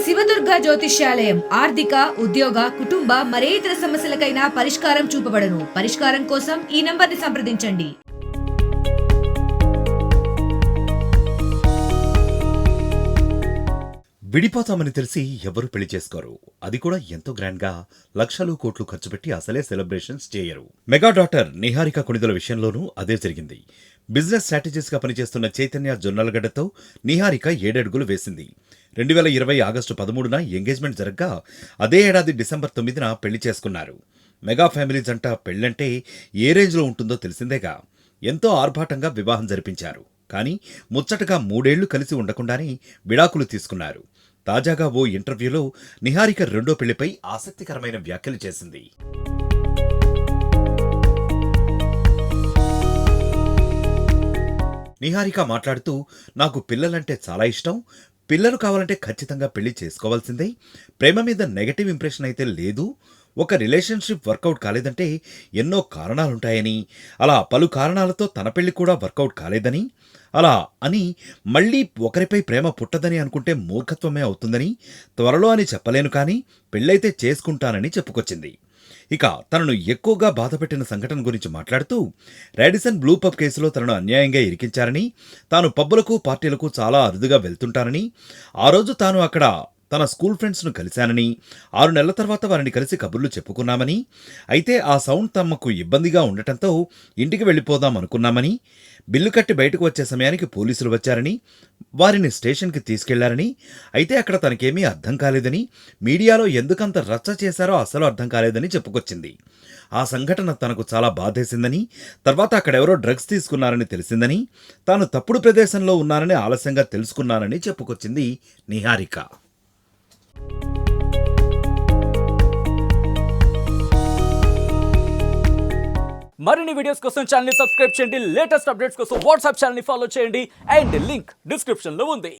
శివదుర్గ జ్యోతిష్యాలయం ఆర్థిక, ఉద్యోగ, కుటుంబ మరే ఇతర సమస్యలకైనా పరిష్కారం చూపబడను. పరిష్కారం కోసం ఈ నంబర్ని సంప్రదించండి. విడిపోతామని తెలిసి ఎవరు పెళ్లి చేసుకోరు. అది కూడా ఎంతో గ్రాండ్ గా లక్షలు కోట్లు ఖర్చు పెట్టి అసలే సెలబ్రేషన్స్ చేయరు. మెగా డాటర్ నిహారిక కొణిదల విషయంలోనూ అదే జరిగింది. బిజినెస్ స్ట్రాటజిస్ట్ గా పనిచేస్తున్న చైతన్య జొన్నలగడ్డతో నిహారిక 7 అడుగులు వేసింది. 2020 ఆగస్టు 13న ఎంగేజ్మెంట్ జరగ్గా అదే ఏడాది డిసెంబర్ 9న పెళ్లి చేసుకున్నారు. మెగా ఫ్యామిలీ జంట పెళ్లంటే ఏ రేంజ్లో ఉంటుందో తెలిసిందేగా. ఎంతో ఆర్భాటంగా వివాహం జరిపించారు. కానీ ముచ్చటగా 3 ఏళ్లు కలిసి ఉండకుండానే విడాకులు తీసుకున్నారు. తాజాగా ఓ ఇంటర్వ్యూలో నిహారిక రెండో పెళ్లిపై ఆసక్తికరమైన వ్యాఖ్యలు చేసింది. నిహారిక మాట్లాడుతూ, నాకు పిల్లలంటే చాలా ఇష్టం. పిల్లలు కావాలంటే ఖచ్చితంగా పెళ్లి చేసుకోవాల్సిందే. ప్రేమ మీద నెగటివ్ ఇంప్రెషన్ అయితే లేదు. ఒక రిలేషన్షిప్ వర్కౌట్ కాలేదంటే ఎన్నో కారణాలుంటాయని, అలా పలు కారణాలతో తన పెళ్లి కూడా వర్కౌట్ కాలేదని, అలా అని మళ్లీ ఒకరిపై ప్రేమ పుట్టదని అనుకుంటే మూర్ఖత్వమే అవుతుందని, త్వరలో అని చెప్పలేను కానీ పెళ్ళైతే చేసుకుంటానని చెప్పుకొచ్చింది. ఇక తనను ఎక్కువగా బాధపెట్టిన సంఘటన గురించి మాట్లాడుతూ, రాడిసన్ బ్లూ పబ్ కేసులో తనను అన్యాయంగా ఇరికించారని, తాను పబ్బులకు పార్టీలకు చాలా అరుదుగా వెళ్తుంటానని, ఆ రోజు తాను అక్కడ తన స్కూల్ ఫ్రెండ్స్ను కలిశానని, 6 నెలల తర్వాత వారిని కలిసి కబుర్లు చెప్పుకున్నామని, అయితే ఆ సౌండ్ తమకు ఇబ్బందిగా ఉండటంతో ఇంటికి వెళ్ళిపోదాం అనుకున్నామని, బిల్లు కట్టి బయటకు వచ్చే సమయానికి పోలీసులు వచ్చారని, వారిని స్టేషన్కి తీసుకెళ్లారని, అయితే అక్కడ తనకేమీ అర్థం కాలేదని, మీడియాలో ఎందుకంత రచ్చ చేశారో అసలు అర్థం కాలేదని చెప్పుకొచ్చింది. ఆ సంఘటన తనకు చాలా బాధేసిందని, తర్వాత అక్కడెవరో డ్రగ్స్ తీసుకున్నారని తెలిసిందని, తాను తప్పుడు ప్రదేశంలో ఉన్నానని ఆలస్యంగా తెలుసుకున్నానని చెప్పుకొచ్చింది నిహారిక. మరిన్ని వీడియోస్ కోసం ఛానల్ ని సబ్స్క్రైబ్ చేయండి. లేటెస్ట్ అప్డేట్స్ కోసం వాట్సాప్ ఛానల్ ని ఫాలో చేయండి. అండ్ లింక్ డిస్క్రిప్షన్ లో ఉంది.